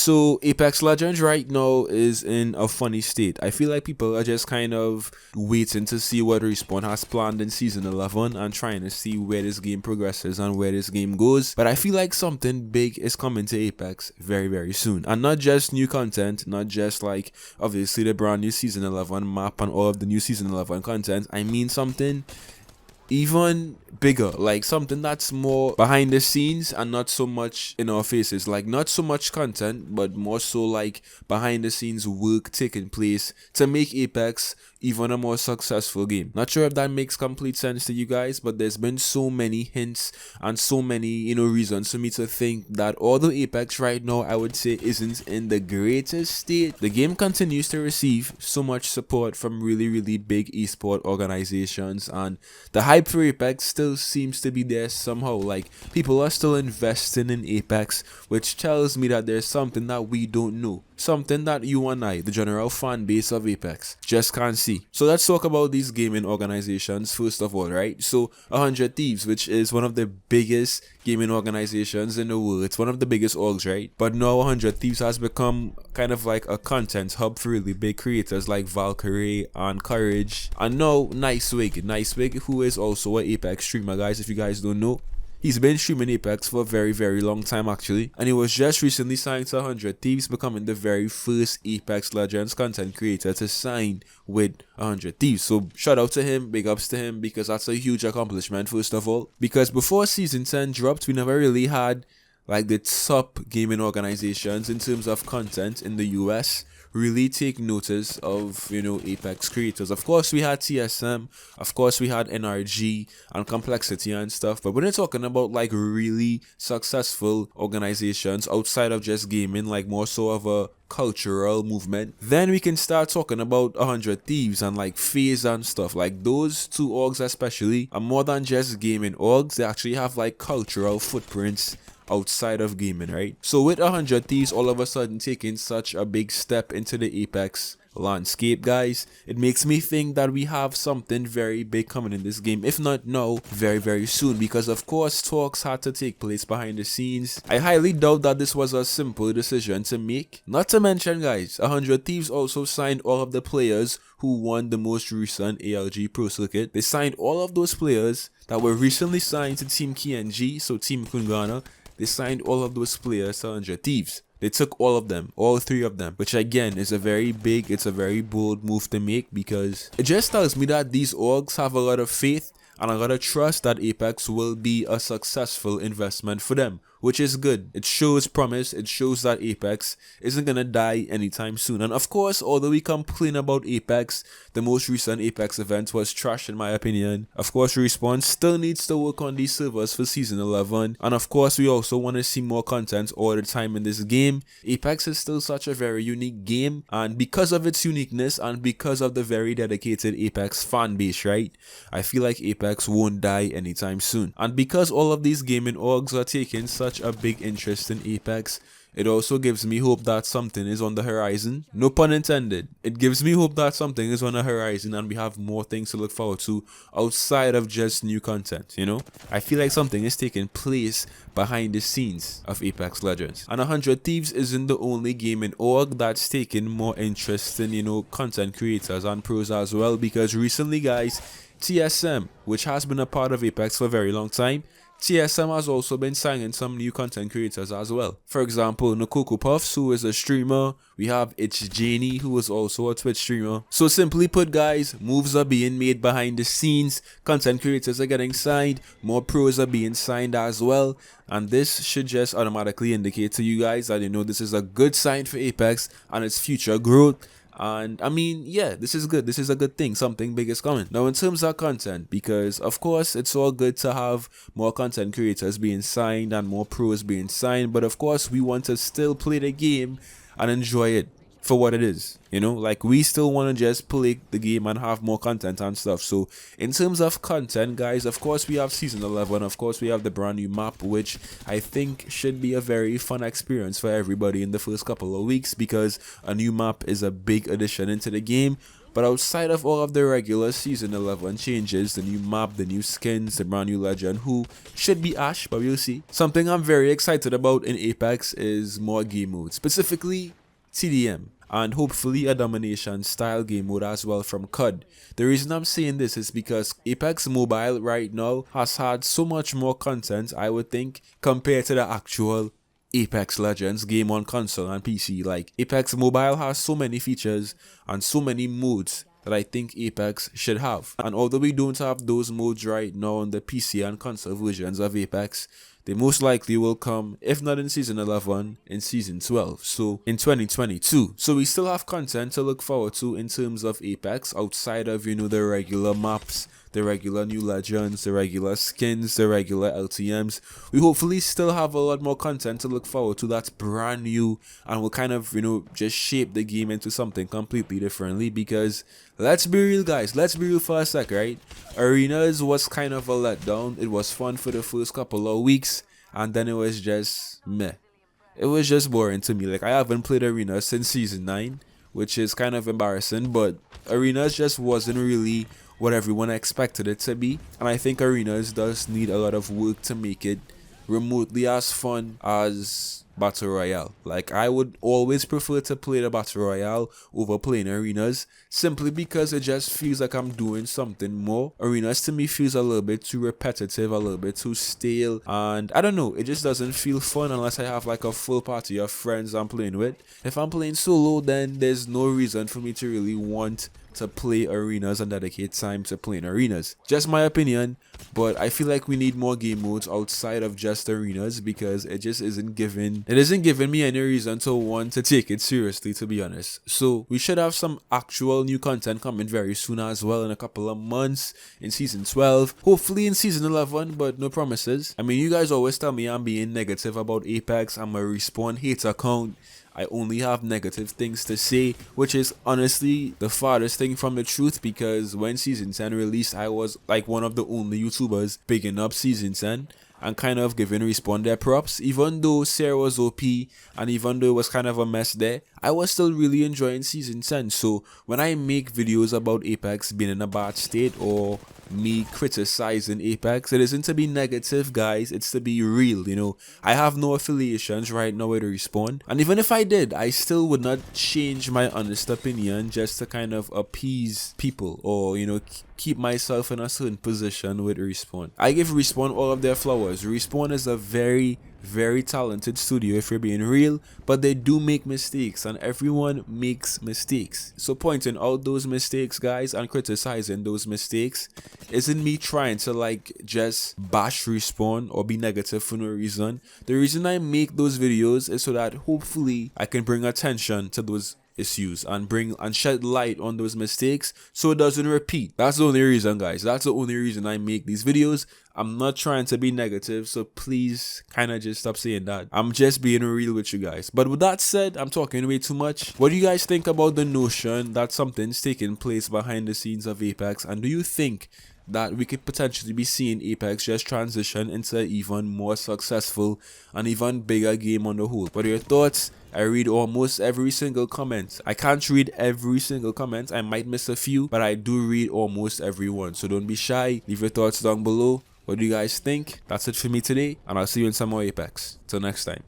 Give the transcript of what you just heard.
So Apex Legends right now is in a funny state. I feel like people are just kind of waiting to see what Respawn has planned in Season 11 and trying to see where this game progresses and where this game goes. But I feel like something big is coming to Apex very, very soon. And not just new content, not just like obviously the brand new Season 11 map and all of the new Season 11 content. I mean something even bigger, like something that's more behind the scenes and not so much in our faces, like not so much content but more so like behind the scenes work taking place to make Apex even a more successful game. Not sure if that makes complete sense to you guys, but there's been so many hints and so many reasons for me to think that although Apex right now I would say isn't in the greatest state, the game continues to receive so much support from really big esport organizations, and the hype for Apex still seems to be there somehow. Like, people are still investing in Apex, which tells me that there's something that we don't know, something that you and I, the general fan base of Apex, just can't see. So let's talk about these gaming organizations first of all, right? So 100 Thieves, which is one of the biggest gaming organizations in the world, it's one of the biggest orgs, right? But now 100 Thieves has become kind of like a content hub for really big creators like Valkyrie and Courage, and now Nicewig, who is also an Apex streamer, guys, if you guys don't know. He's been streaming Apex for a very long time actually, and he was just recently signed to 100 Thieves, becoming the very first Apex Legends content creator to sign with 100 Thieves. So shout out to him, big ups to him, because that's a huge accomplishment first of all, because before Season 10 dropped we never really had like the top gaming organizations in terms of content in the US really take notice of Apex creators. Of course we had TSM, of course we had NRG and Complexity and stuff, but when you're talking about like really successful organizations outside of just gaming, like more so of a cultural movement, then we can start talking about 100 Thieves and like FaZe and stuff. Like those two orgs especially are more than just gaming orgs, they actually have like cultural footprints outside of gaming, right? So with 100 Thieves all of a sudden taking such a big step into the Apex landscape, guys, it makes me think that we have something very big coming in this game, if not now, very soon, because of course talks had to take place behind the scenes. I highly doubt that this was a simple decision to make. Not to mention, guys, 100 Thieves also signed all of the players who won the most recent ALG Pro Circuit. They signed all of those players that were recently signed to Team KNG, so Team Kungana. They signed all of those players to 100 Thieves. They took all of them, all three of them, which again is a very big, it's a very bold move to make, because it just tells me that these orgs have a lot of faith and a lot of trust that Apex will be a successful investment for them, which is good. It shows promise, it shows that Apex isn't gonna die anytime soon. And of course, although we complain about Apex, the most recent Apex event was trash in my opinion. Of course, Respawn still needs to work on these servers for Season 11, and of course we also want to see more content all the time in this game. Apex is still such a very unique game, and because of its uniqueness and because of the very dedicated Apex fan base, right, I feel like Apex won't die anytime soon. And because all of these gaming orgs are taking such a big interest in Apex, it also gives me hope that something is on the horizon. No pun intended. It gives me hope that something is on the horizon and we have more things to look forward to outside of just new content, I feel like something is taking place behind the scenes of Apex Legends. And 100 Thieves isn't the only gaming org that's taking more interest in, content creators and pros as well, because recently, guys, TSM, which has been a part of Apex for a very long time, TSM has also been signing some new content creators as well. For example, Nokoko Puffs, who is a streamer. We have It's Janie, who is also a Twitch streamer. So simply put, guys, moves are being made behind the scenes, content creators are getting signed, more pros are being signed as well. And this should just automatically indicate to you guys that this is a good sign for Apex and its future growth. And I mean, yeah, this is good. This is a good thing. Something big is coming. Now, in terms of content, because of course it's all good to have more content creators being signed and more pros being signed, but of course we want to still play the game and enjoy it for what it is. Like we still want to just play the game and have more content and stuff. So in terms of content, guys, of course we have Season 11, of course we have the brand new map, which I think should be a very fun experience for everybody in the first couple of weeks, because a new map is a big addition into the game. But outside of all of the regular Season 11 changes, the new map, the new skins, the brand new legend, who should be Ash, but we'll see. Something I'm very excited about in Apex is more game modes, specifically TDM, and hopefully a domination style game mode as well from CUD. The reason I'm saying this is because Apex Mobile right now has had so much more content, I would think, compared to the actual Apex Legends game on console and PC. Like, Apex Mobile has so many features and so many modes that I think Apex should have. And although we don't have those modes right now on the PC and console versions of Apex, they most likely will come, if not in Season 11, in Season 12, so in 2022. So we still have content to look forward to in terms of Apex, outside of, you know, the regular maps, the regular new legends, the regular skins, the regular LTMs. We hopefully still have a lot more content to look forward to that's brand new and will kind of, you know, just shape the game into something completely differently. Because let's be real, guys, let's be real for a sec, right? Arenas was kind of a letdown. It was fun for the first couple of weeks, and then it was just meh. It was just boring to me. Like, I haven't played Arenas since Season 9, which is kind of embarrassing, but Arenas just wasn't really what everyone expected it to be. And I think Arenas does need a lot of work to make it remotely as fun as Battle Royale. Like, I would always prefer to play the Battle Royale over playing Arenas, simply because it just feels like I'm doing something more. Arenas to me feels a little bit too repetitive, a little bit too stale, and I don't know, it just doesn't feel fun unless I have like a full party of friends I'm playing with. If I'm playing solo, then there's no reason for me to really want to play Arenas and dedicate time to playing Arenas. Just my opinion, but I feel like we need more game modes outside of just Arenas, because it just isn't giving me any reason to want to take it seriously, to be honest. So we should have some actual new content coming very soon as well, in a couple of months, in Season 12, hopefully in Season 11, but no promises. I mean, you guys always tell me I'm being negative about Apex. I'm a Respawn hate account. I only have negative things to say, which is honestly the farthest thing from the truth, because when Season 10 released, I was like one of the only YouTubers picking up Season 10 and kind of giving Respawn their props. Even though Sarah was OP and even though it was kind of a mess there, I was still really enjoying Season 10. So when I make videos about Apex being in a bad state, or me criticizing Apex, it isn't to be negative, guys, it's to be real. You know, I have no affiliations right now with Respawn, and even if I did, I still would not change my honest opinion just to kind of appease people, or, you know, keep myself in a certain position with Respawn. I give Respawn all of their flowers. Respawn is a very talented studio, if you're being real, but they do make mistakes, and everyone makes mistakes. So pointing out those mistakes, guys, and criticizing those mistakes isn't me trying to like just bash Respawn or be negative for no reason. The reason I make those videos is so that hopefully I can bring attention to those issues and shed light on those mistakes so it doesn't repeat. That's the only reason, guys. That's the only reason I make these videos. I'm not trying to be negative, so please kind of just stop saying that. I'm just being real with you guys. But with that said, I'm talking way too much. What do you guys think about the notion that something's taking place behind the scenes of Apex, and do you think that we could potentially be seeing Apex just transition into an even more successful and even bigger game on the whole? What are your thoughts? I read almost every single comment. I can't read every single comment. I might miss a few, but I do read almost every one. So don't be shy. Leave your thoughts down below. What do you guys think? That's it for me today, and I'll see you in some more Apex. Till next time.